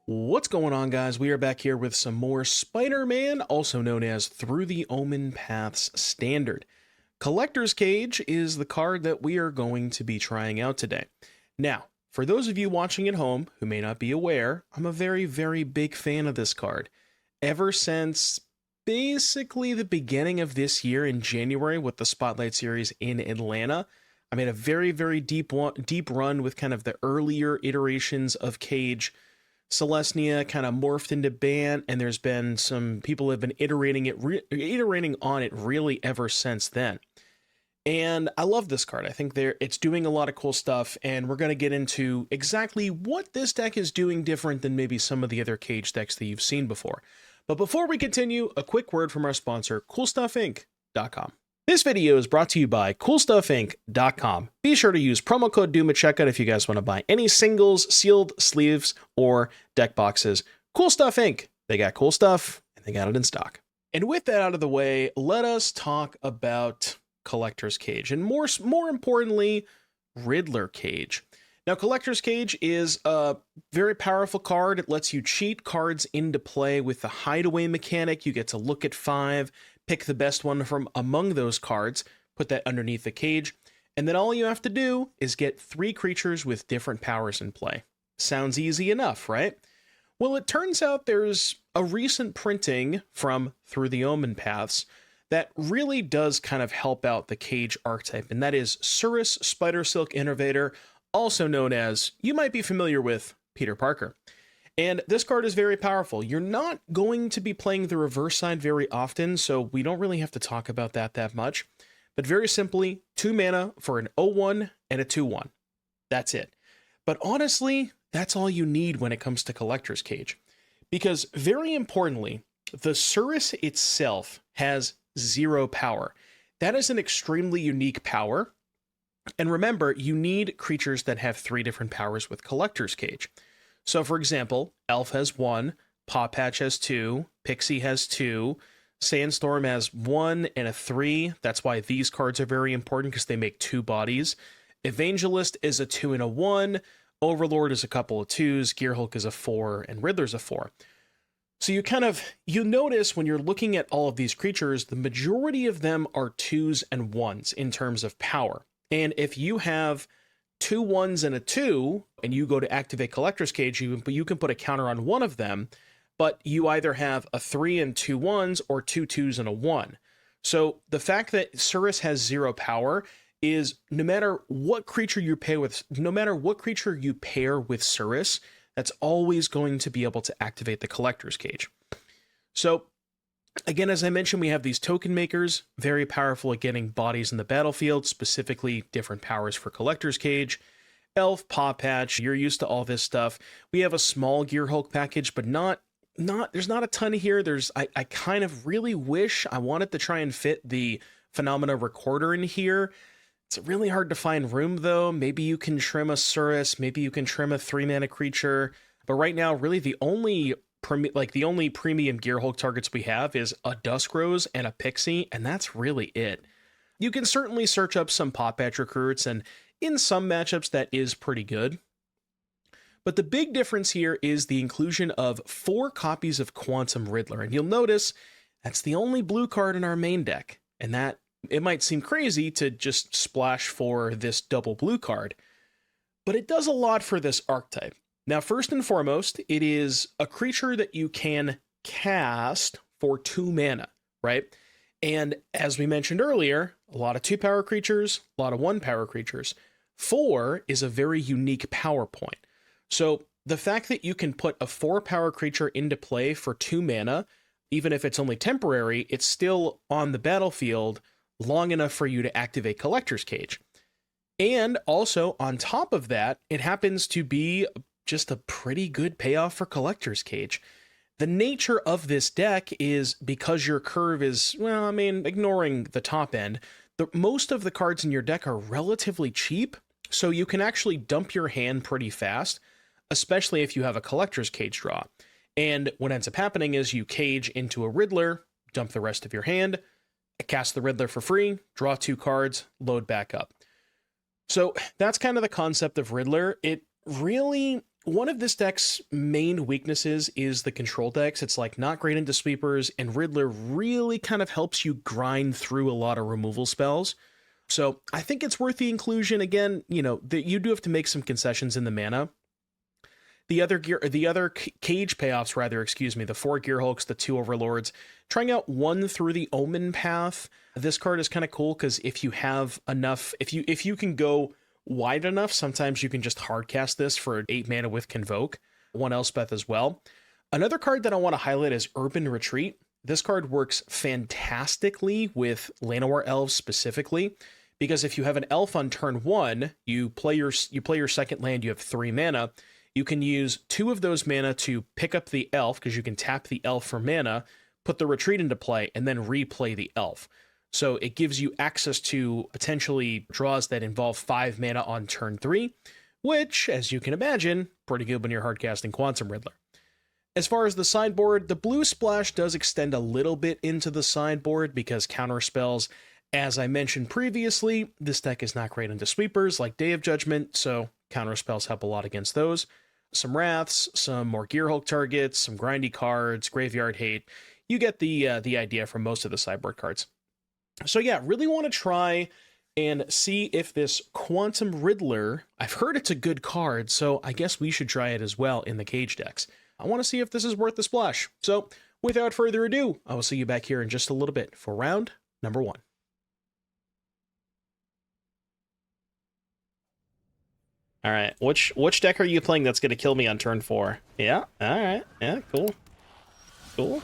What's going on, guys? We are back here with some more Spider-Man, also known as Through the Omenpath's Standard. Collector's Cage is the card that we are going to be trying out today. Now, for those of you watching at home who may not be aware, I'm a very, very big fan of this card. Ever since basically the beginning of this year in January with the Spotlight Series in Atlanta, I made a very, very deep run with kind of the earlier iterations of Cage. Celestia kind of morphed into Ban, and there's been some people have been iterating on it really ever since then. And I love this card. I think it's doing a lot of cool stuff, and we're going to get into exactly what this deck is doing different than maybe some of the other Cage decks that you've seen before. But before we continue, a quick word from our sponsor, CoolStuffInc.com. This video is brought to you by CoolStuffInc.com. Be sure to use promo code Doom at checkout if you guys want to buy any singles, sealed sleeves, or deck boxes. Cool Stuff Inc. They got cool stuff, and they got it in stock. And with that out of the way, let us talk about Collector's Cage, and more importantly, Riddler Cage. Now, Collector's Cage is a very powerful card. It lets you cheat cards into play with the hideaway mechanic. You get to look at 5, pick the best one from among those cards, put that underneath the cage, and then all you have to do is get 3 creatures with different powers in play. Sounds easy enough, right? Well, it turns out there's a recent printing from Through the Omenpaths that really does kind of help out the Cage archetype, and that is Surris Spidersilk Innovator, also known as, you might be familiar with, Peter Parker. And this card is very powerful. You're not going to be playing the reverse side very often, so we don't really have to talk about that much. But very simply, 2 mana for an 0/1 and a 2/1. That's it. But honestly, that's all you need when it comes to Collector's Cage. Because very importantly, the Surris itself has 0 power. That is an extremely unique power. And remember, you need creatures that have 3 different powers with Collector's Cage. So, for example, Elf has 1, Pawpatch has 2, Pixie has 2, Sandstorm has 1 and a 3. That's why these cards are very important, because they make 2 bodies. Evangelist is a 2 and a 1, Overlord is a couple of 2s, Gearhulk is a 4, and Riddler's a 4. So you notice when you're looking at all of these creatures, the majority of them are 2s and 1s in terms of power. And if you have 2 1s and a 2, and you go to activate Collector's Cage, you can put a counter on one of them, but you either have a 3 and 2 1s or 2 2s and a 1. So the fact that Surris has 0 power is no matter what creature you pair with Surris, that's always going to be able to activate the Collector's Cage. So again, as I mentioned, we have these token makers, very powerful at getting bodies in the battlefield, specifically different powers for Collector's Cage. Elf, Pawpatch, you're used to all this stuff. We have a small Gearhulk package, but there's not a ton here. I kind of really wish I wanted to try and fit the Phenomena Recorder in here. It's really hard to find room, though. Maybe you can trim a Surris, maybe you can trim a 3-mana creature, but right now, really the only premium Gearhulk targets we have is a Dusk Rose and a Pixie, and that's really it. You can certainly search up some Pawpatch Recruits, and in some matchups that is pretty good. But the big difference here is the inclusion of 4 copies of Quantum Riddler, and you'll notice that's the only blue card in our main deck, and that it might seem crazy to just splash for this double blue card, but it does a lot for this archetype. Now, first and foremost, it is a creature that you can cast for 2 mana, right? And as we mentioned earlier, a lot of 2-power creatures, a lot of 1-power creatures. 4 is a very unique power point. So the fact that you can put a 4-power creature into play for 2 mana, even if it's only temporary, it's still on the battlefield long enough for you to activate Collector's Cage. And also, on top of that, it happens to be just a pretty good payoff for Collector's Cage. The nature of this deck is, because your curve is, ignoring the top end, most of the cards in your deck are relatively cheap, so you can actually dump your hand pretty fast, especially if you have a Collector's Cage draw. And what ends up happening is you cage into a Riddler, dump the rest of your hand, cast the Riddler for free, draw 2 cards, load back up. So that's kind of the concept of Riddler. It really one of this deck's main weaknesses is the control decks. It's like not great into sweepers, and Riddler really kind of helps you grind through a lot of removal spells. So I think it's worth the inclusion. Again, you know, you do have to make some concessions in the mana. The other cage payoffs, rather, excuse me, the 4 Gearhulks, the 2 Overlords, trying out 1 Through the Omenpath. This card is kind of cool because if you have enough, if you can go wide enough, sometimes you can just hardcast this for 8 mana with Convoke, 1 Elspeth as well. Another card that I want to highlight is Urban Retreat. This card works fantastically with Llanowar Elves specifically, because if you have an elf on turn 1, you play your second land, you have 3 mana. You can use 2 of those mana to pick up the elf, because you can tap the elf for mana, put the retreat into play, and then replay the elf. So it gives you access to potentially draws that involve 5 mana on turn 3, which, as you can imagine, pretty good when you're hardcasting Quantum Riddler. As far as the sideboard, the blue splash does extend a little bit into the sideboard because counter spells, as I mentioned previously, this deck is not great into sweepers like Day of Judgment, so counter spells help a lot against those. Some Wraths, some more Gearhulk targets, some grindy cards, Graveyard Hate. You get the idea from most of the sideboard cards. So yeah, really want to try and see if this Quantum Riddler, I've heard it's a good card, so I guess we should try it as well in the cage decks. I want to see if this is worth the splash. So without further ado, I will see you back here in just a little bit for round number 1. All right, which deck are you playing that's going to kill me on turn 4? Yeah, all right, yeah, cool. Cool.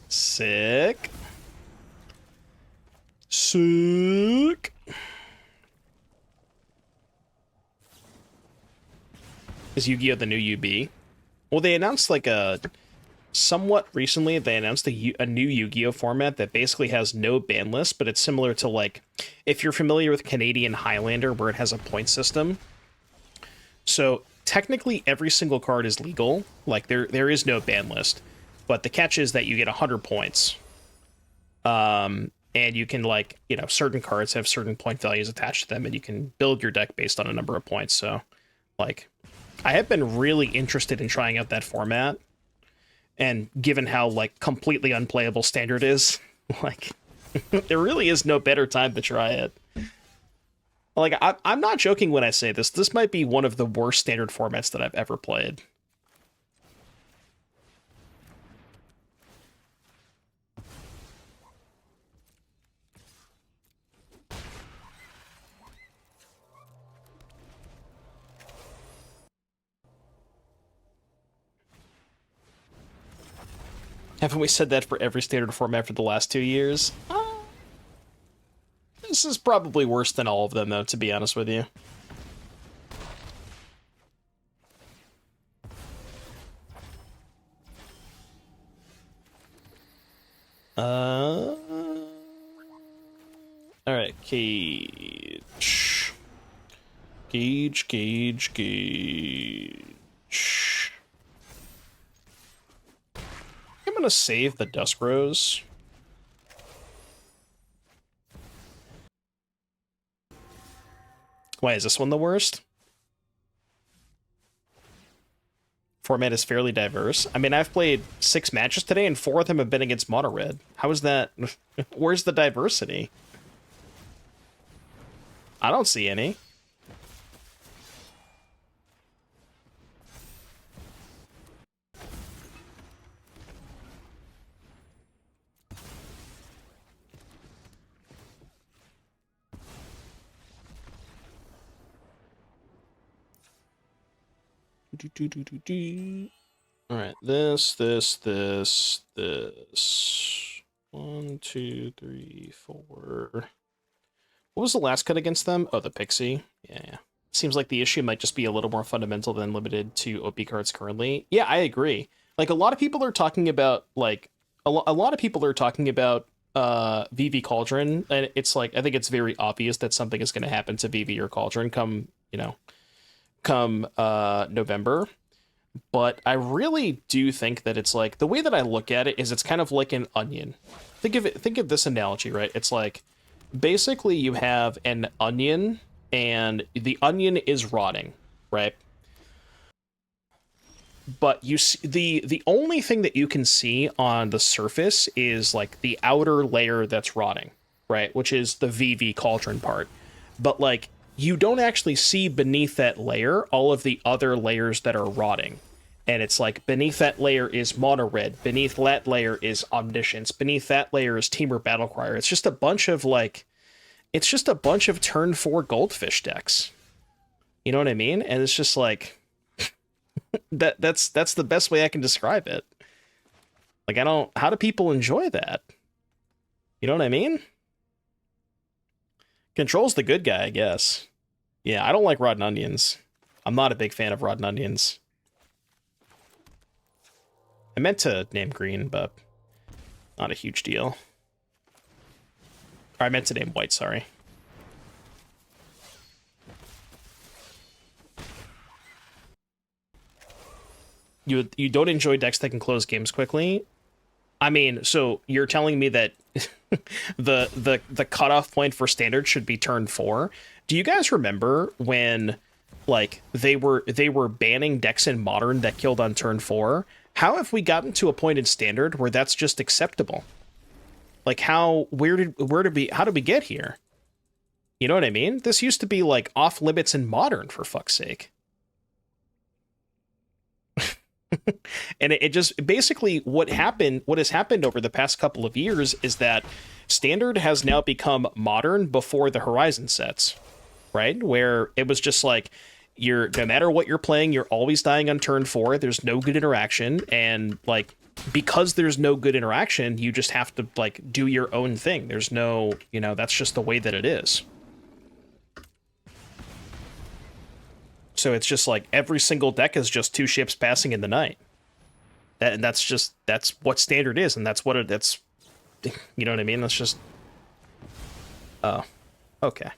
Sick. Sick. Is Yu-Gi-Oh! The new UB? Well, they announced like somewhat recently, they announced a new Yu-Gi-Oh! Format that basically has no ban list, but it's similar to, like, if you're familiar with Canadian Highlander, where it has a point system. So technically every single card is legal. Like, there is no ban list, but the catch is that you get 100 points. And you can, like, you know, certain cards have certain point values attached to them, and you can build your deck based on a number of points. So, like, I have been really interested in trying out that format. And given how, like, completely unplayable Standard is, like, there really is no better time to try it. Like, I'm not joking when I say this. This might be one of the worst Standard formats that I've ever played. Haven't we said that for every Standard format for the last 2 years? This is probably worse than all of them, though, to be honest with you. Alright, Cage. Gauge. I'm gonna save the Dusk Rose. Why, is this one the worst? Format is fairly diverse. I mean, I've played 6 matches today, and 4 of them have been against Mono Red. How is that? Where's the diversity? I don't see any. Alright, this. 1, 2, 3, 4. What was the last cut against them? Oh, the Pixie. Yeah. Seems like the issue might just be a little more fundamental than limited to OP cards currently. Yeah, I agree. Like, a lot of people are talking about, like, a lot of people are talking about VV Cauldron, and it's like, I think it's very obvious that something is going to happen to VV or Cauldron come November. But I really do think that it's like, the way that I look at it is it's kind of like an onion. Think of this analogy, right? It's like, basically you have an onion and the onion is rotting, right? But you see, the only thing that you can see on the surface is like the outer layer that's rotting, right? Which is the VV cauldron part. But like you don't actually see beneath that layer all of the other layers that are rotting. And it's like beneath that layer is mono red, beneath that layer is omniscience, beneath that layer is Teamer Battlecryer. It's just a bunch of like it's just a bunch of turn 4 goldfish decks. You know what I mean? And it's just like that's the best way I can describe it. Like how do people enjoy that? You know what I mean? Control's the good guy, I guess. Yeah, I don't like rotten onions. I'm not a big fan of rotten onions. I meant to name green, but not a huge deal. Or I meant to name white, sorry. You don't enjoy decks that can close games quickly? I mean, so you're telling me that the cutoff point for standard should be turn 4? Do you guys remember when like they were banning decks in modern that killed on turn 4? How have we gotten to a point in standard where that's just acceptable? Like how did we get here? You know what I mean? This used to be like off limits in modern, for fuck's sake. And it just basically what has happened over the past couple of years is that standard has now become modern before the horizon sets, right? Where it was just like no matter what you're playing, you're always dying on turn 4. There's no good interaction, and like because there's no good interaction, you just have to like do your own thing. There's no, that's just the way that it is. So it's just like every single deck is just 2 ships passing in the night. That's what standard is, and that's you know what I mean? That's just oh. Okay.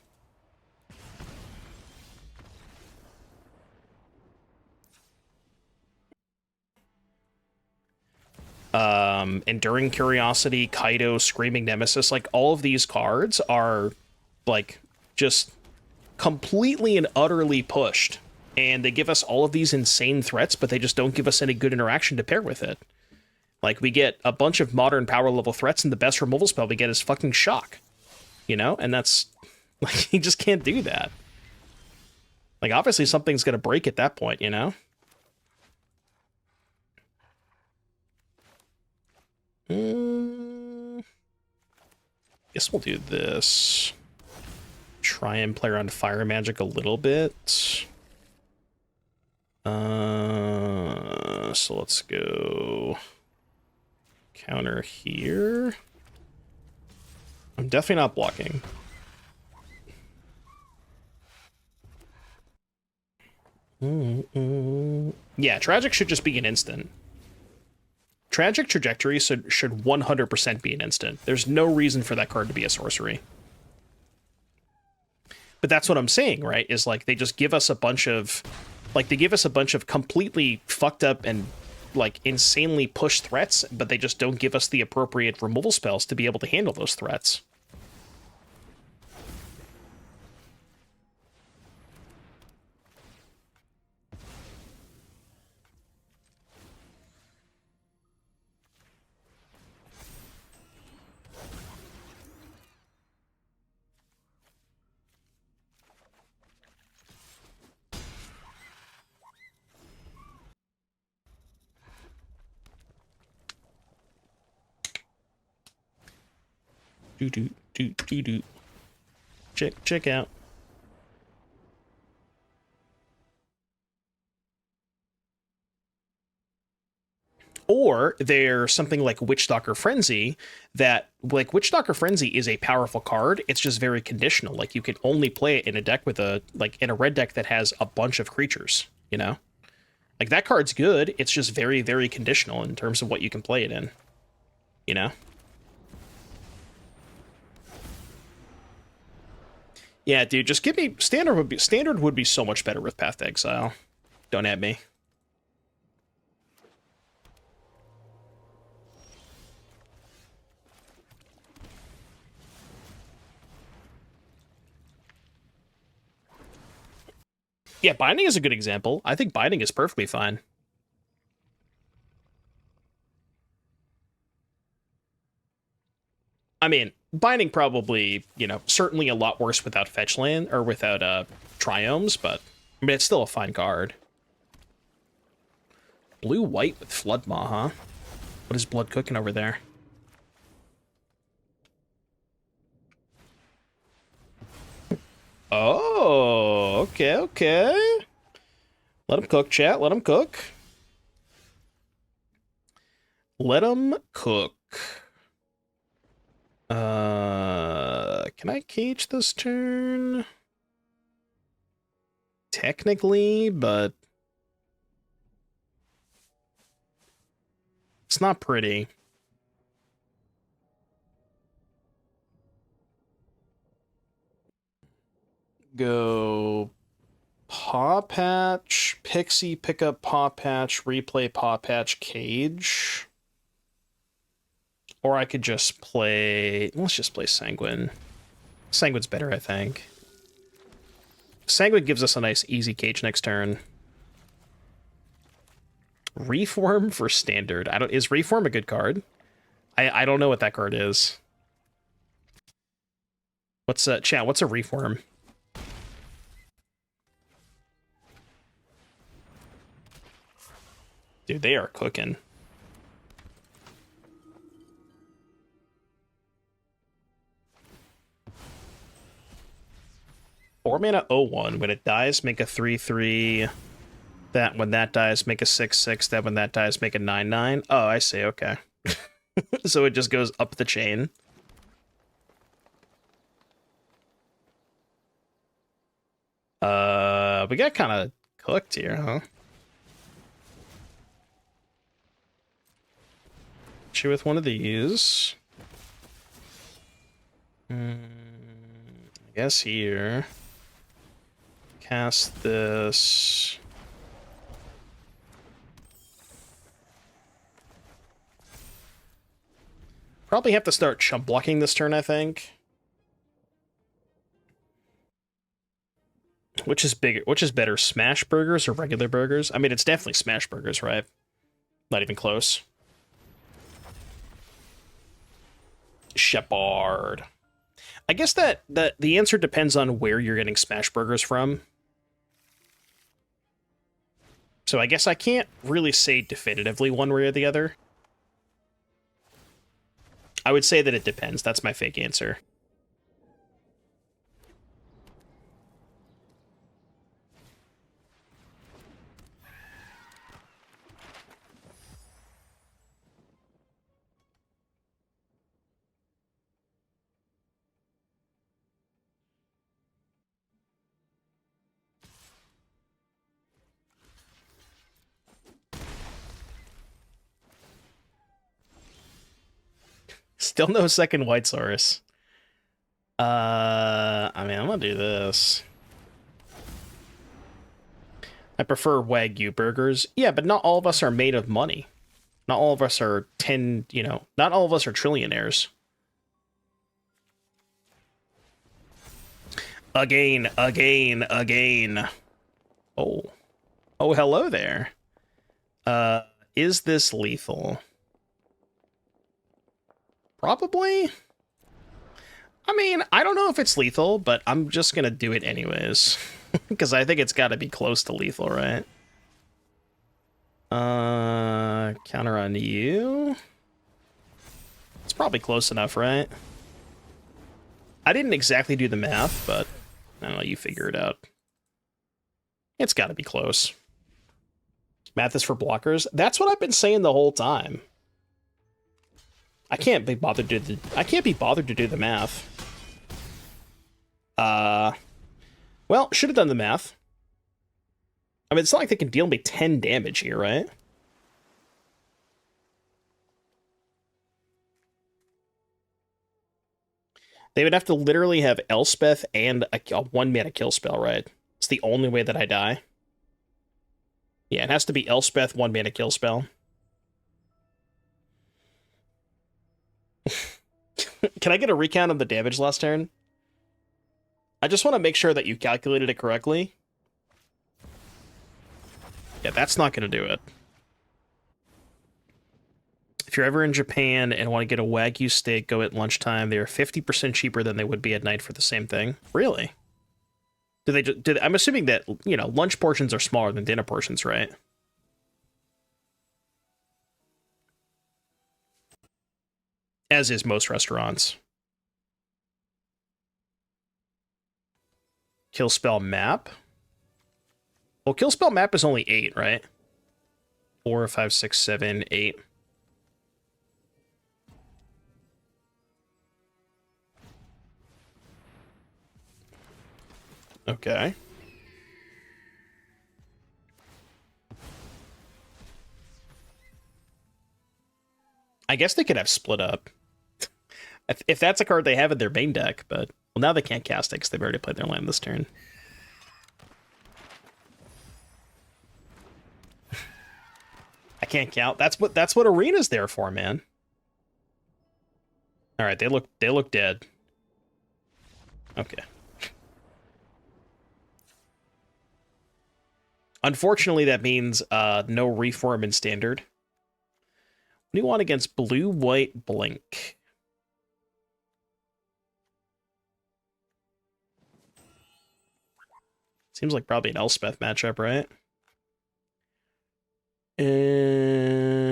Enduring Curiosity, Kaido, Screaming Nemesis, like all of these cards are like just completely and utterly pushed. And they give us all of these insane threats, but they just don't give us any good interaction to pair with it. Like, we get a bunch of modern power level threats, and the best removal spell we get is fucking Shock. And that's... Like, you just can't do that. Like, obviously something's gonna break at that point, Guess we'll do this. Try and play around Fire Magic a little bit. So let's go counter here. I'm definitely not blocking. Yeah, Tragic should just be an instant. Tragic Trajectory should 100% be an instant. There's no reason for that card to be a sorcery. But that's what I'm saying, right? Is like they just give us a bunch of... Like, they give us a bunch of completely fucked up and, like, insanely pushed threats, but they just don't give us the appropriate removal spells to be able to handle those threats. Do. Check out. Or there's something like Witchstalker Frenzy that, like, Witchstalker Frenzy is a powerful card. It's just very conditional. Like, you can only play it in a deck with in a red deck that has a bunch of creatures, Like, that card's good. It's just very, very conditional in terms of what you can play it in, Yeah, dude, just give me... Standard would be so much better with Path to Exile. Don't at me. Yeah, Binding is a good example. I think Binding is perfectly fine. I mean, Binding probably, you know, certainly a lot worse without fetch land, or without Triomes, but I mean, it's still a fine card. Blue-white with Floodmaw, huh? What is Blood cooking over there? Oh, okay, okay. Let him cook, chat. Let him cook. Let him cook. Can I cage this turn? Technically, but it's not pretty. Go Pawpatch, Pixie, pick up Pawpatch, replay Pawpatch, cage. Or I could just play... Let's just play Sanguine. Sanguine's better, I think. Sanguine gives us a nice easy cage next turn. Reform for standard. Is Reform a good card? I don't know what that card is. What's chat, what's a Reform? Dude, they are cooking. Four mana 0/1. When it dies, make a 3/3. That when that dies, make a 6/6. That when that dies, make a 9/9. Oh, I see. Okay. So it just goes up the chain. We got kind of cooked here, huh? You with one of these. I guess here. Cast this. Probably have to start chump blocking this turn, I think. Which is bigger? Which is better, smash burgers or regular burgers? I mean, it's definitely smash burgers, right? Not even close. Shepherd. I guess that the answer depends on where you're getting smash burgers from. So I guess I can't really say definitively one way or the other. I would say that it depends. That's my fake answer. Still no second white Surris. I mean, I'm gonna do this. I prefer Wagyu burgers. Yeah, but not all of us are made of money. Not all of us are not all of us are trillionaires. Again. Oh. Oh, hello there. Is this lethal? Probably. I mean, I don't know if it's lethal, but I'm just gonna do it anyways. Because I think it's gotta be close to lethal, right? Counter on you. It's probably close enough, right? I didn't exactly do the math, but I don't know, you figure it out. It's gotta be close. Math is for blockers. That's what I've been saying the whole time. I can't be bothered to do the math. Well, should have done the math. I mean, it's not like they can deal me 10 damage here, right? They would have to literally have Elspeth and a 1-mana kill spell, right? It's the only way that I die. Yeah, it has to be Elspeth, 1-mana kill spell. Can I get a recount of the damage last turn? I just want to make sure that you calculated it correctly. Yeah, that's not going to do it. If you're ever in Japan and want to get a Wagyu steak, go at lunchtime. They are 50% cheaper than they would be at night for the same thing. Really? I'm assuming that, you know, lunch portions are smaller than dinner portions, right? As is most restaurants. Kill spell map. Well, kill spell map is only 8, right? 4, 5, 6, 7, 8. Okay. I guess they could have split up. If that's a card they have in their main deck, but... Well, now they can't cast it because they've already played their land this turn. I can't count. That's what Arena's there for, man. All right, they look dead. Okay. Unfortunately, that means no reform in standard. What do you want against blue, white, blink? Seems like probably an Elspeth matchup, right? And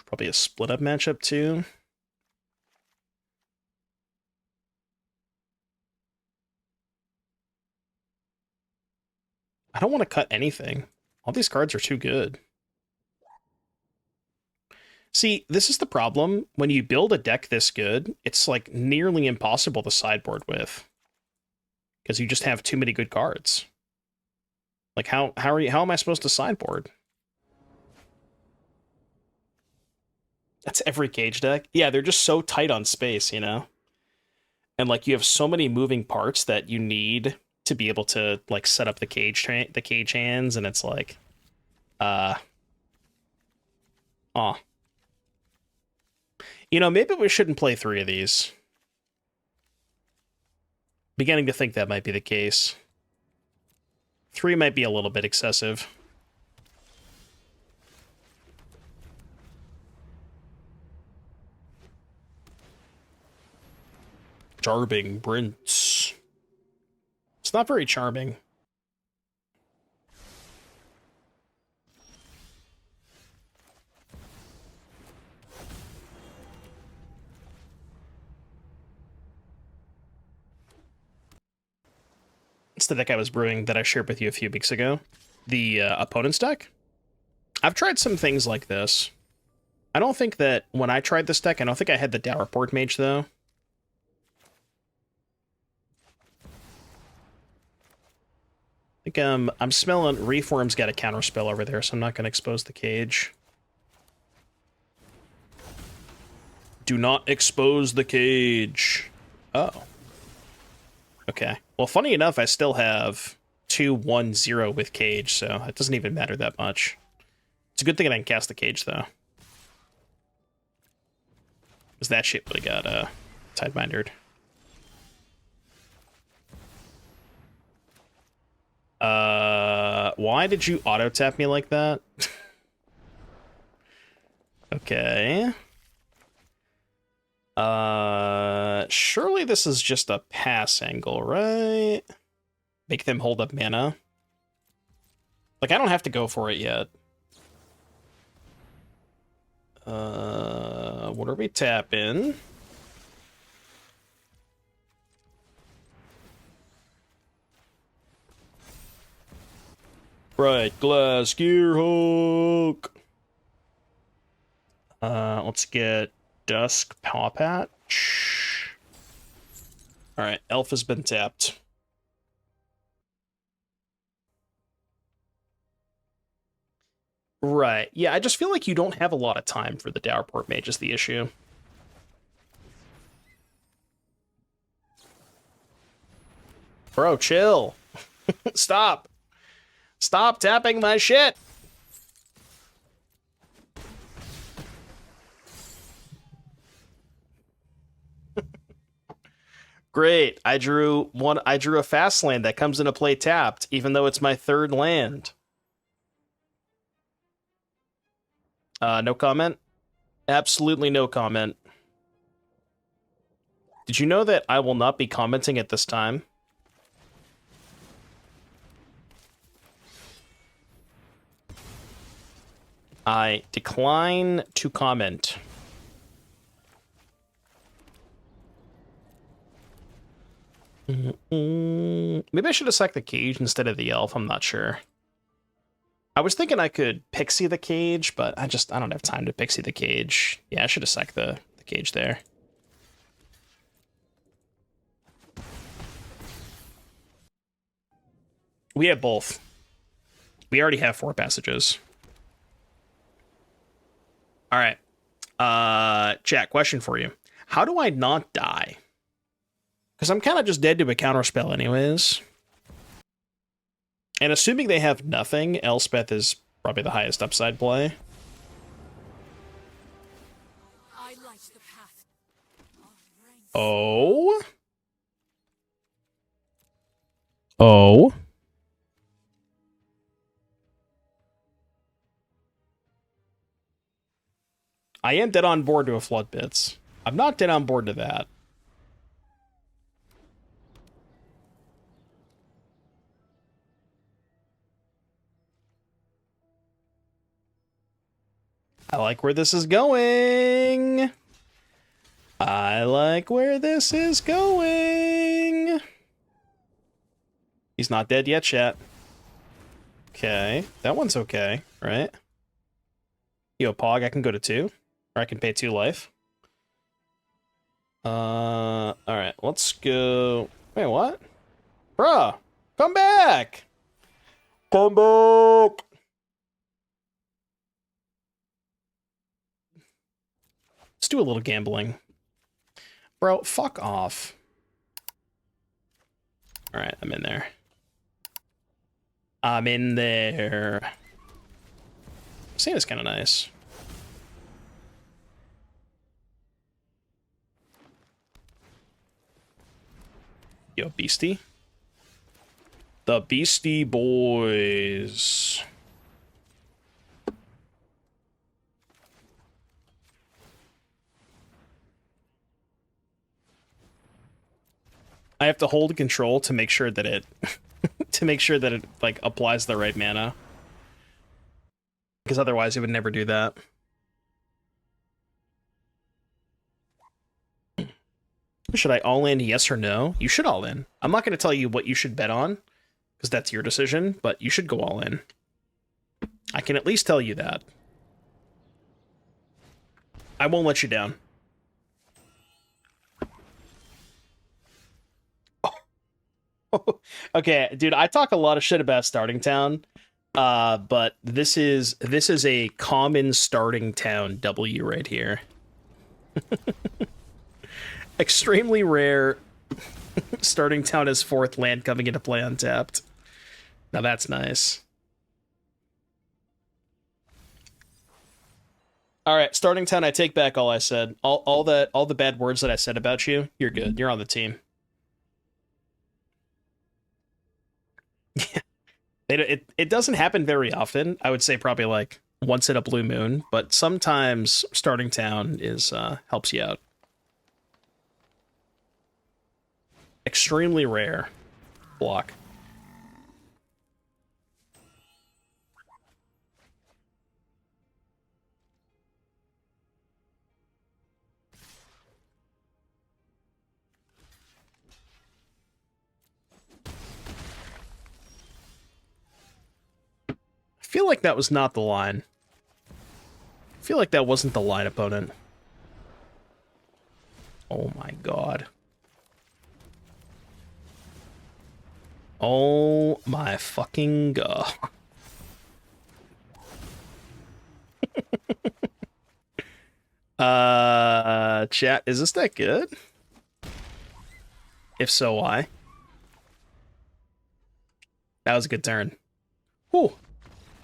probably a split up matchup too. I don't want to cut anything. All these cards are too good. See, this is the problem. When you build a deck this good, it's like nearly impossible to sideboard with. Because you just have too many good cards. Like how am I supposed to sideboard? That's every Cage deck. Yeah, they're just so tight on space, you know? And like you have so many moving parts that you need to be able to like set up the cage hands, and it's like you know, maybe we shouldn't play 3 of these. Beginning to think that might be the case. 3 might be a little bit excessive. Charming Prince. It's not very charming. It's the deck I was brewing that I shared with you a few weeks ago. The opponent's deck. I've tried some things like this. I don't think that when I tried this deck, I don't think I had the Dowerport Mage, though. I think I'm smelling Reform's got a counterspell over there, so I'm not going to expose the cage. Do not expose the cage. Oh. Okay. Well, funny enough, I still have 2-1-0 with cage, so it doesn't even matter that much. It's a good thing I can cast the cage, though. Because that shit would have got Tidebindered. Why did you auto-tap me like that? Okay. Surely this is just a pass angle, right? Make them hold up mana. Like, I don't have to go for it yet. What are we tapping? Brightglass Gearhulk. Let's get Dusk Pawpatch. Alright, Elf has been tapped. Right. Yeah, I just feel like you don't have a lot of time for the Dowerport Mage is the issue. Bro, chill. Stop. Stop tapping my shit. Great. I drew a fast land that comes into play tapped, even though it's my third land. No comment? Absolutely no comment. Did you know that I will not be commenting at this time? I decline to comment. Maybe I should have sacked the cage instead of the elf, I'm not sure. I was thinking I could pixie the cage, but I don't have time to pixie the cage. Yeah, I should have sacked the cage there. We have both. We already have 4 passages. All right. Chat, question for you. How do I not die? Because I'm kind of just dead to a counterspell anyways. And assuming they have nothing, Elspeth is probably the highest upside play. Oh? Oh? I am dead on board to a Flood Bits. I'm not dead on board to that. I like where this is going. I like where this is going. He's not dead yet, chat. Okay. That one's okay, right? Yo, Pog, I can go to 2. Or I can pay 2 life. Alright, let's go... Wait, what? Bruh! Come back! Come back! Let's do a little gambling. Bro, fuck off. Alright, I'm in there. I'm in there. Santa's kind of nice. Yo, Beastie. The Beastie Boys. I have to hold control to make sure that it like applies the right mana. Because otherwise it would never do that. Should I all in, yes or no? You should all in. I'm not going to tell you what you should bet on, because that's your decision, but you should go all in. I can at least tell you that. I won't let you down. Oh. Okay, dude, I talk a lot of shit about Starting Town, but this is a common Starting Town W right here. Extremely rare Starting Town as 4th land coming into play untapped. Now that's nice. Alright, Starting Town, I take back all I said. All the bad words that I said about you, you're good. You're on the team. It doesn't happen very often. I would say probably like once in a blue moon, but sometimes Starting Town is helps you out. Extremely rare block. I feel like that was not the line. I feel like that wasn't the line opponent. Oh my god. Oh my fucking god. Chat, is this that good? If so, why? That was a good turn. Whew.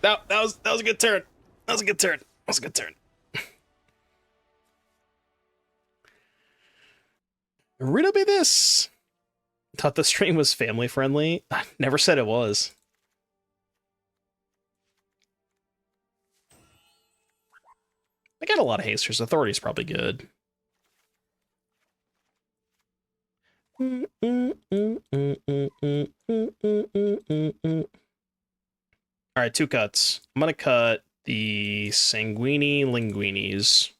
That was a good turn. That was a good turn. That was a good turn. Riddle me this. Thought the stream was family friendly. Never said it was. I got a lot of hasters. Authority's probably good. Alright, 2 cuts. I'm gonna cut the Sanguine Linguinis.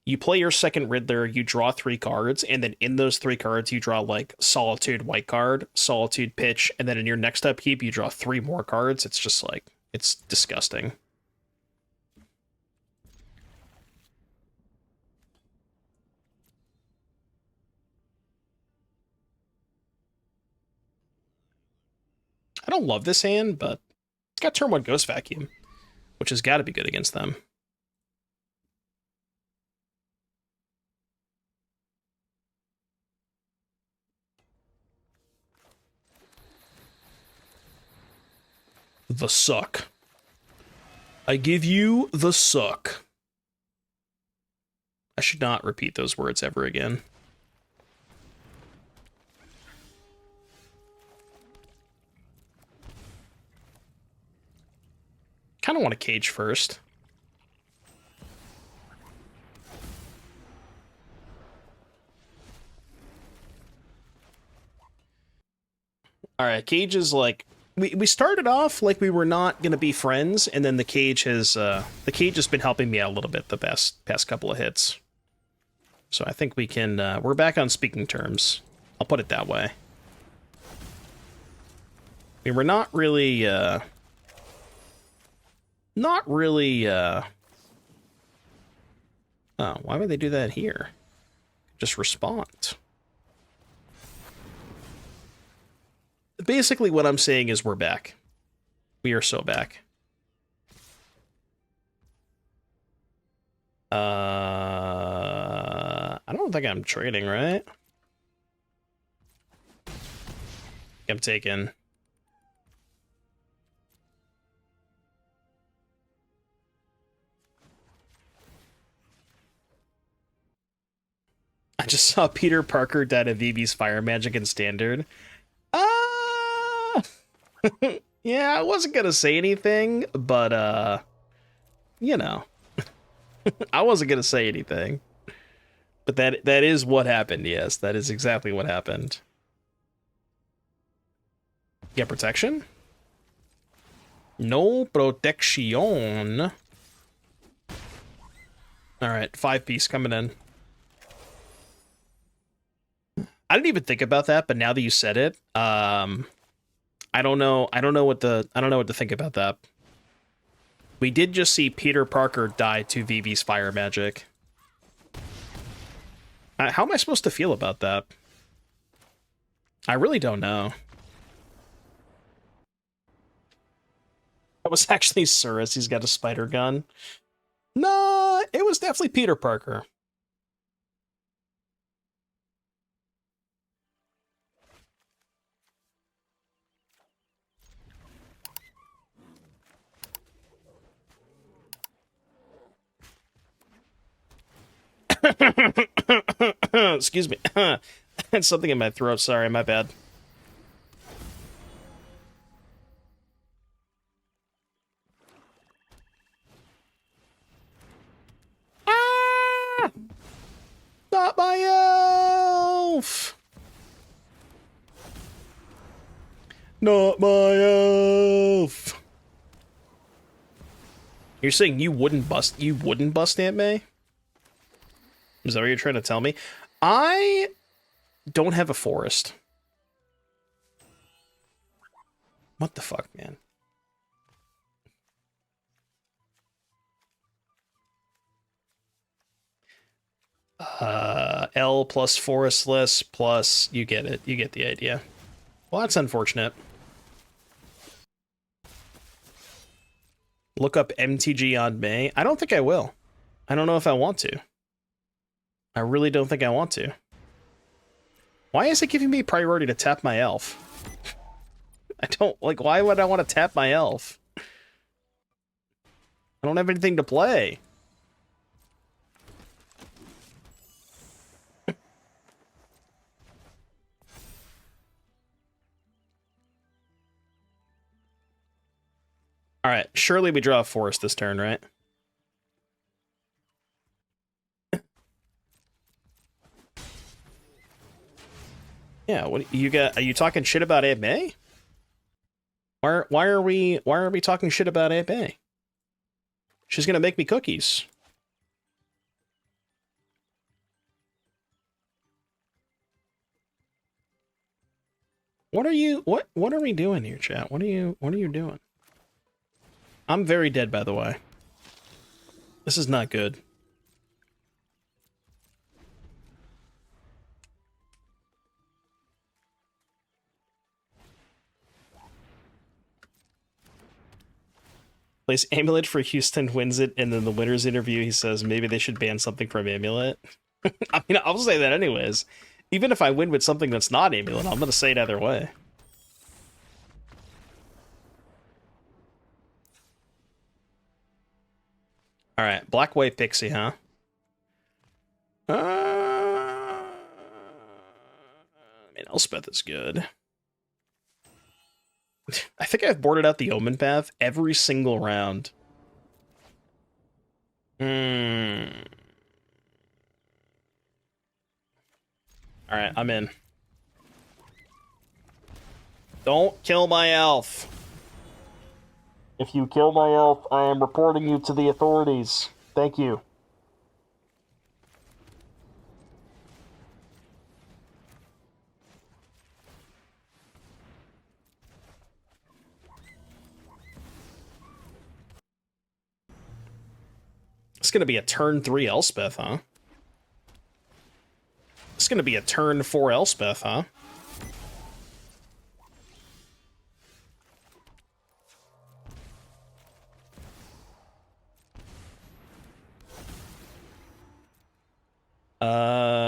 You play your second Riddler, you draw 3 cards, and then in those 3 cards, you draw, like, Solitude White card, Solitude Pitch, and then in your next upkeep, you draw 3 more cards. It's just, like, it's disgusting. I don't love this hand, but it's got turn 1 Ghost Vacuum, which has got to be good against them. The suck. I give you the suck. I should not repeat those words ever again. Kind of want to cage first. All right, cage is like we started off like we were not gonna be friends, and then the cage has been helping me out a little bit the past couple of hits. So I think we can we're back on speaking terms. I'll put it that way. I mean, we're not really oh, why would they do that here? Just respond. Basically, what I'm saying is we're back. We are so back. I don't think I'm trading, right? I'm taking. I just saw Peter Parker died of VB's Fire Magic in Standard. Yeah, I wasn't gonna say anything, but you know, I wasn't gonna say anything. But that is what happened. Yes, that is exactly what happened. Get protection? No protection. All right, 5-piece coming in. I didn't even think about that, but now that you said it, I don't know what to think about that. We did just see Peter Parker die to VV's Fire Magic. How am I supposed to feel about that? I really don't know. That was actually Surris. He's got a spider gun. Nah, it was definitely Peter Parker. Excuse me. I had something in my throat. Sorry, my bad. Ah! Not my elf! Not my elf! You're saying you wouldn't bust Aunt May? Is that what you're trying to tell me? I don't have a forest. What the fuck, man? L plus forestless plus you get it. You get the idea. Well, that's unfortunate. Look up MTG on May. I don't think I will. I don't know if I want to. I really don't think I want to. Why is it giving me priority to tap my elf? I don't, like, why would I want to tap my elf? I don't have anything to play. Alright, surely we draw a forest this turn, right? Yeah, what you got? Are you talking shit about Aunt May? Why are we talking shit about Aunt May? She's gonna make me cookies. What are we doing here, chat? What are you doing? I'm very dead, by the way. This is not good. Plays Amulet for Houston, wins it, and then the winner's interview, he says maybe they should ban something from Amulet. I mean, I'll say that anyways. Even if I win with something that's not Amulet, I'm gonna say it either way. Alright, Black-White Pixie, huh? I mean, Elspeth is good. I think I've boarded out the Omenpath every single round. Alright, I'm in. Don't kill my elf. If you kill my elf, I am reporting you to the authorities. Thank you. It's gonna be a turn 3 Elspeth, huh? It's gonna be a turn 4 Elspeth, huh?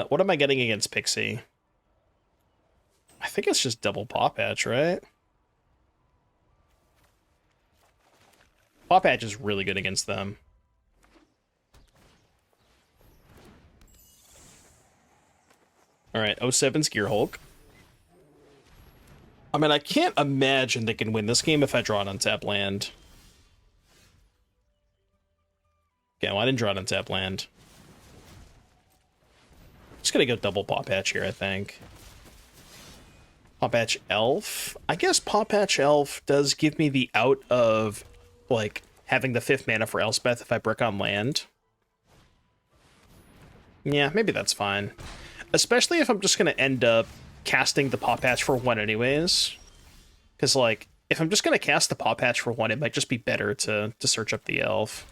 What am I getting against Pixie? I think it's just double Pawpatch, right? Pawpatch is really good against them. Alright, 07's Gearhulk. I mean, I can't imagine they can win this game if I draw an untapped land. Okay, well, I didn't draw an untapped land. Just gonna go double Pawpatch here, I think. Pawpatch Elf? I guess Pawpatch Elf does give me the out of, like, having the 5th mana for Elspeth if I brick on land. Yeah, maybe that's fine. Especially if I'm just gonna end up casting the Pawpatch for 1 anyways. Because, like, if I'm just gonna cast the Pawpatch for 1, it might just be better to search up the Elf.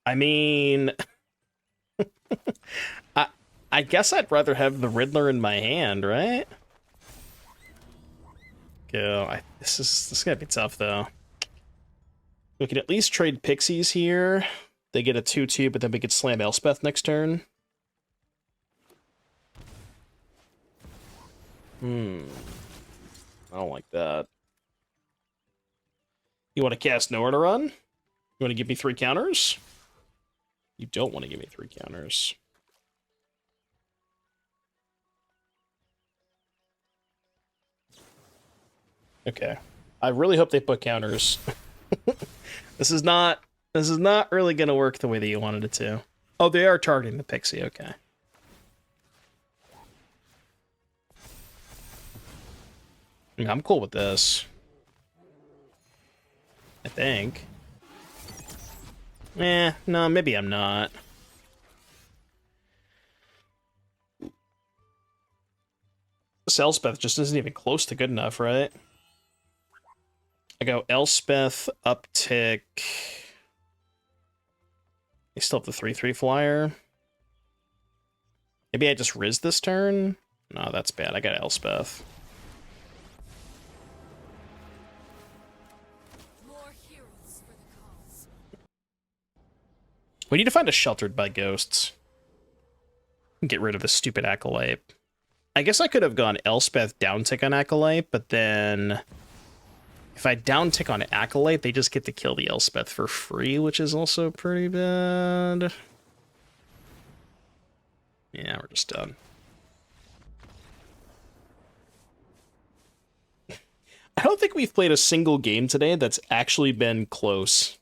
I mean... I guess I'd rather have the Riddler in my hand, right? Go. This is gonna be tough, though. We can at least trade Pixies here. They get a 2/2, but then we could slam Elspeth next turn. I don't like that. You want to cast Nowhere to Run? You want to give me 3 counters? You don't want to give me 3 counters. Okay. I really hope they put counters. This is not really gonna work the way that you wanted it to. Oh, they are targeting the Pixie, okay. Yeah, I'm cool with this. I think. No, maybe I'm not. This Elspeth just isn't even close to good enough, right? I go Elspeth, uptick. I still have the 3/3 flyer. Maybe I just Riz this turn? No, that's bad. I got Elspeth. We need to find a Sheltered by Ghosts. Get rid of this stupid Acolyte. I guess I could have gone Elspeth downtick on Acolyte, but then... if I downtick on Acolyte, they just get to kill the Elspeth for free, which is also pretty bad. Yeah, we're just done. I don't think we've played a single game today that's actually been close.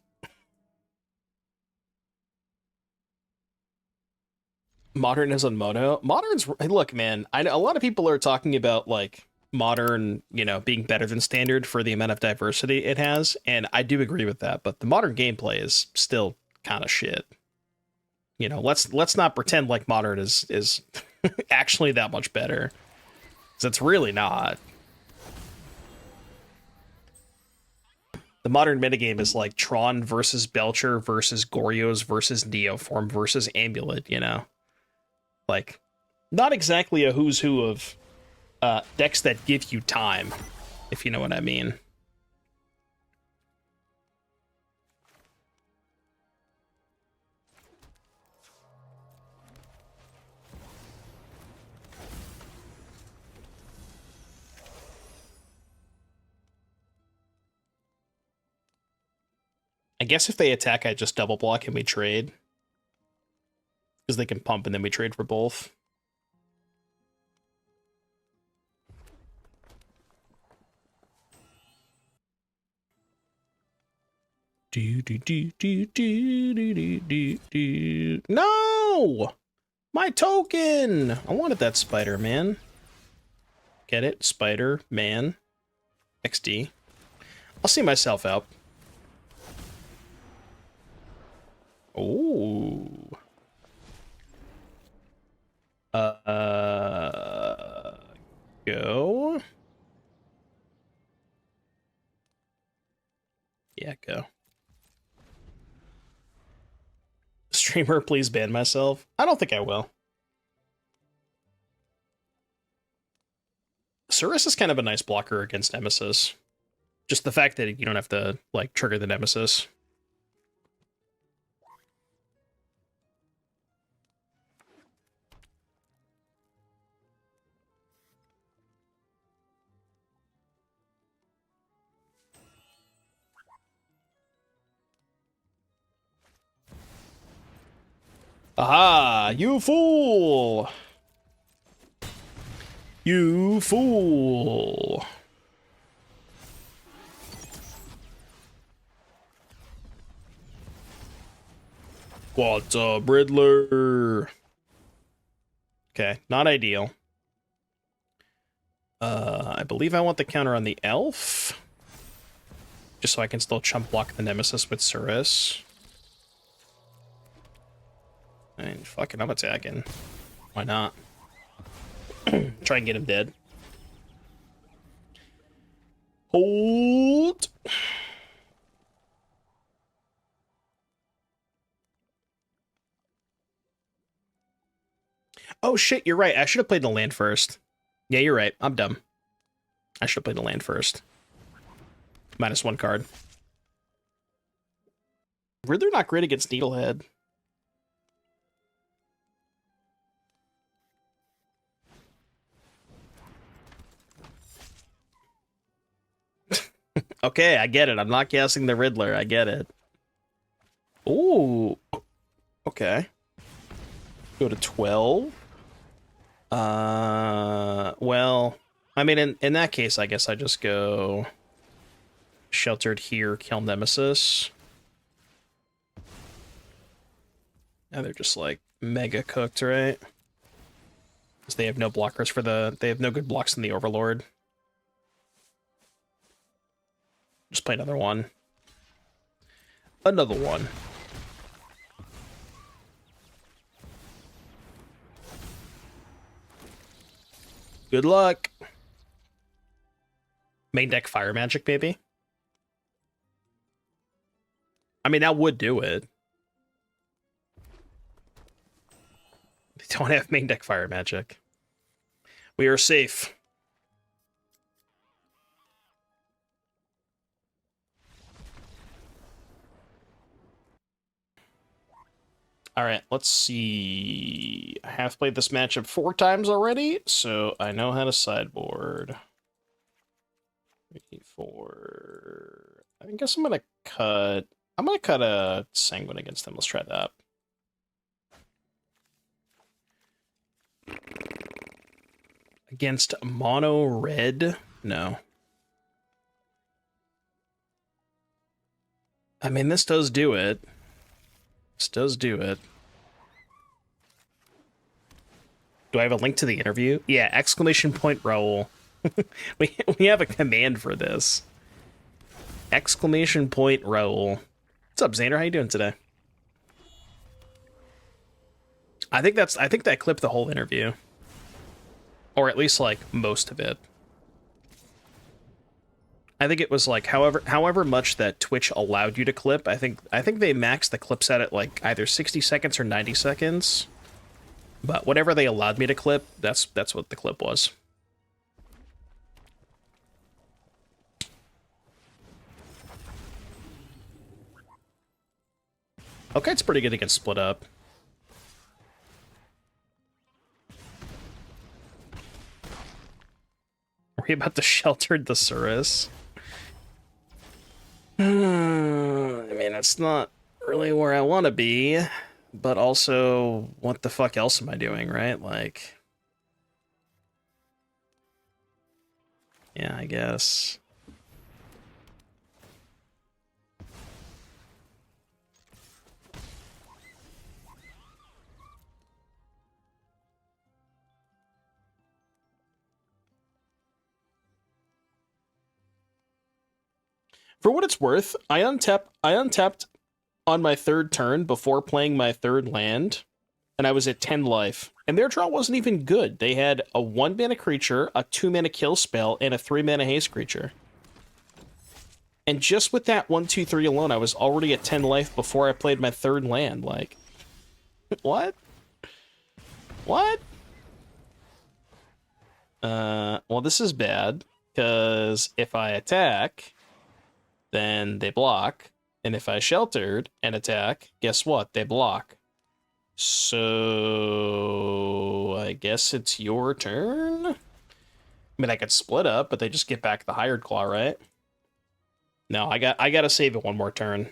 Modern is on mono. Modern's, look, man, I know a lot of people are talking about like modern, being better than standard for the amount of diversity it has, and I do agree with that, but the modern gameplay is still kind of shit. Let's not pretend like modern is actually that much better, because it's really not. The modern metagame is like Tron versus Belcher versus Goryo's versus Neoform versus Amulet, Like, not exactly a who's who of decks that give you time, if you know what I mean. I guess if they attack, I just double block and we trade. Because they can pump and then we trade for both. No! My token! I wanted that Spider-Man. Get it? Spider-Man. XD. I'll see myself out. Oh. Go. Yeah, go. Streamer, please ban myself. I don't think I will. Surris is kind of a nice blocker against Nemesis. Just the fact that you don't have to, like, trigger the Nemesis. Aha! You fool! You fool! Quantum Riddler! Okay, not ideal. I believe I want the counter on the elf. Just so I can still chump block the Nemesis with Surris. I mean, fuck it, I'm attacking. Why not? Try and get him dead. Hold! Oh shit, you're right. I should have played the land first. Yeah, you're right. I'm dumb. I should have played the land first. -1 card. Riddler not great against Needlehead. Okay, I get it. I'm not guessing the Riddler. I get it. Ooh. Okay. Go to 12. Well, I mean, in that case, I guess I just go sheltered here, kill Nemesis. And they're just like mega cooked, right? Because they have no blockers for they have no good blocks in the Overlord. Just play another one. Another one. Good luck. Main deck Fire Magic, maybe? I mean, that would do it. They don't have main deck Fire Magic. We are safe. All right, let's see. I have played this matchup 4 times already, so I know how to sideboard. 3, 4. I guess I'm gonna cut. I'm gonna cut a Sanguine against them. Let's try that. Against mono red? No. I mean, this does do it. This does do it. Do I have a link to the interview? Yeah, exclamation point Raoul. we have a command for this. Exclamation point Raoul. What's up, Xander? How you doing today? I think that clipped the whole interview. Or at least like most of it. I think it was like however much that Twitch allowed you to clip. I think they maxed the clips at like either 60 seconds or 90 seconds. But whatever they allowed me to clip, that's what the clip was. Okay, it's pretty good to get split up. Are we about to shelter the Surris? I mean, it's not really where I want to be, but also, what the fuck else am I doing, right? Like, yeah, I guess. For what it's worth, I untapped on my third turn before playing my third land, and I was at 10 life. And their draw wasn't even good. They had a 1-mana creature, a 2-mana kill spell, and a 3-mana haste creature. And just with that 1, 2, 3 alone, I was already at 10 life before I played my third land. Like, what? What? Well, this is bad, because if I attack, then they block. And if I sheltered and attack, guess what? They block. So I guess it's your turn? I mean, I could split up, but they just get back the Hired Claw, right? No, I gotta save it one more turn.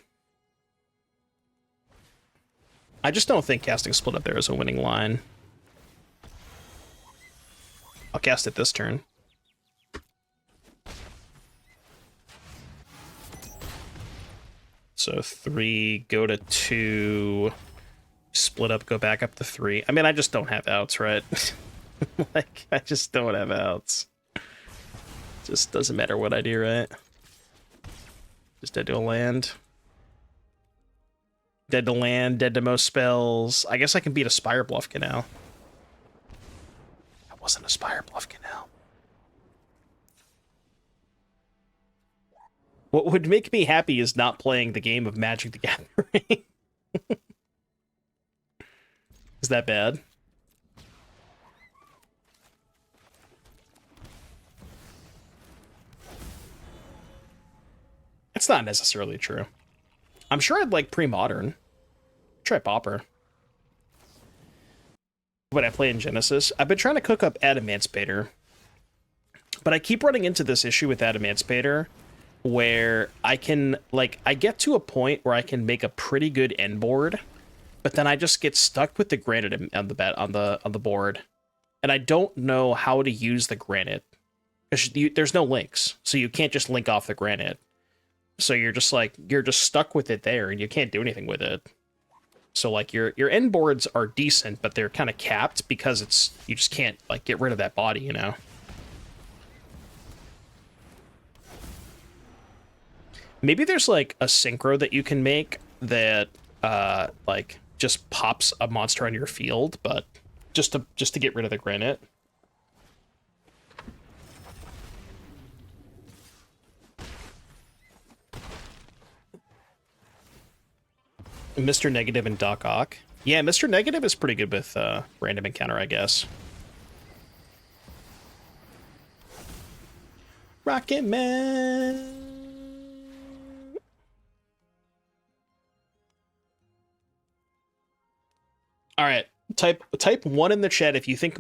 I just don't think casting split up there is a winning line. I'll cast it this turn. So 3, go to 2, split up, go back up to 3. I mean, I just don't have outs, right? Like, I just don't have outs. Just doesn't matter what I do, right? Just dead to a land. Dead to land, dead to most spells. I guess I can beat a Spire Bluff Canal. That wasn't a Spire Bluff Canal. What would make me happy is not playing the game of Magic the Gathering. Is that bad? It's not necessarily true. I'm sure I'd like pre-modern. Try Pauper. When I play in Genesis, I've been trying to cook up Adamantspator, but I keep running into this issue with Adamantspator where I can, like, I get to a point where I can make a pretty good end board, but then I just get stuck with the granite on the board, and I don't know how to use the granite. There's no links, so you can't just link off the granite. So you're just stuck with it there, and you can't do anything with it. So like your end boards are decent, but they're kind of capped because you just can't like get rid of that body, you know. Maybe there's like a synchro that you can make that like just pops a monster on your field, but just to get rid of the granite. Mr. Negative and Doc Ock. Yeah, Mr. Negative is pretty good with random encounter, I guess. Rocket Man. All right, type 1 in the chat if you think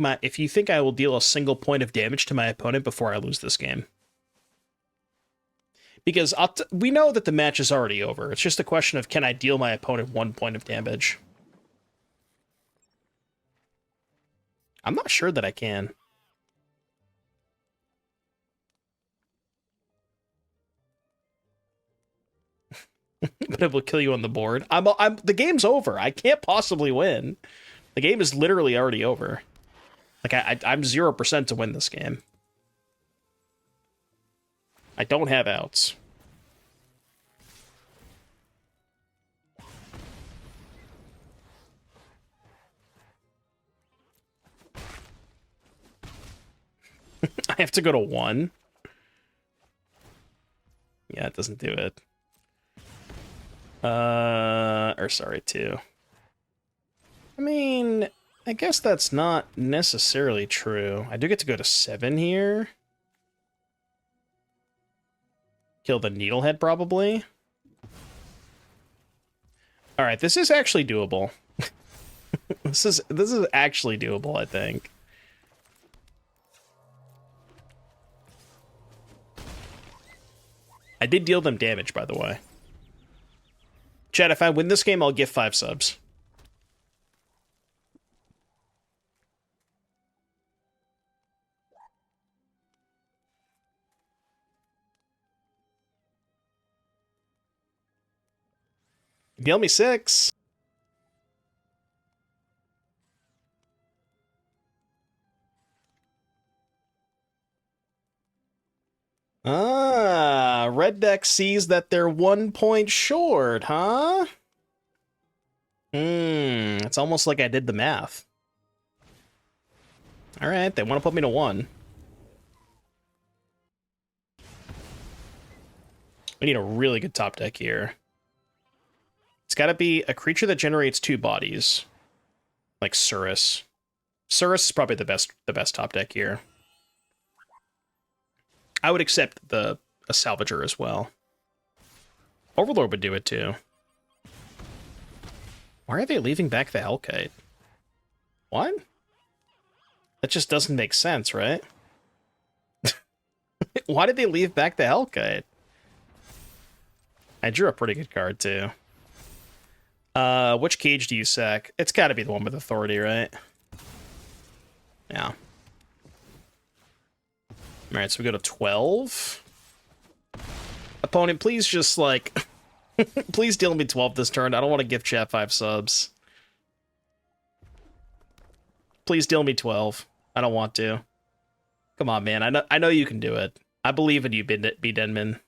I will deal a single point of damage to my opponent before I lose this game. Because we know that the match is already over. It's just a question of, can I deal my opponent 1 point of damage? I'm not sure that I can. but it will kill you on the board. The game's over. I can't possibly win. The game is literally already over. Like, I'm 0% to win this game. I don't have outs. I have to go to 1. Yeah, it doesn't do it. Or sorry, 2. I mean, I guess that's not necessarily true. I do get to go to 7 here. Kill the Needlehead, probably. Alright, this is actually doable. This is actually doable, I think. I did deal them damage, by the way. Chat, if I win this game, I'll give 5 subs. Deal me 6. Ah, red deck sees that they're 1 point short, huh? It's almost like I did the math. Alright, they want to put me to 1. We need a really good top deck here. It's got to be a creature that generates 2 bodies. Like Surris. Surris is probably the best top deck here. I would accept a Salvager as well. Overlord would do it too. Why are they leaving back the Hellkite? What? That just doesn't make sense, right? Why did they leave back the Hellkite? I drew a pretty good card too. Which cage do you sack? It's gotta be the one with authority, right? Yeah. Alright, so we go to 12. Opponent, please just, like... please deal me 12 this turn. I don't want to give chat 5 subs. Please deal me 12. I don't want to. Come on, man. I know you can do it. I believe in you, B. Denman.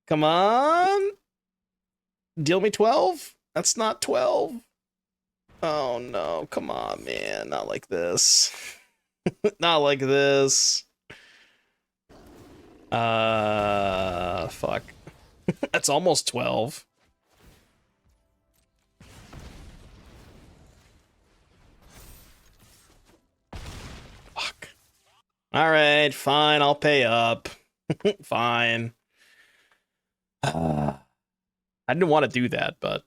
Come on! Deal me 12? That's not 12. Oh no, come on, man. Not like this. Not like this. Fuck. That's almost 12. Fuck. Alright, fine, I'll pay up. Fine. I didn't want to do that, but...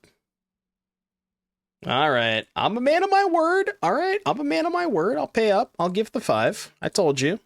Alright, I'm a man of my word. Alright, I'm a man of my word. I'll pay up. I'll give the 5. I told you.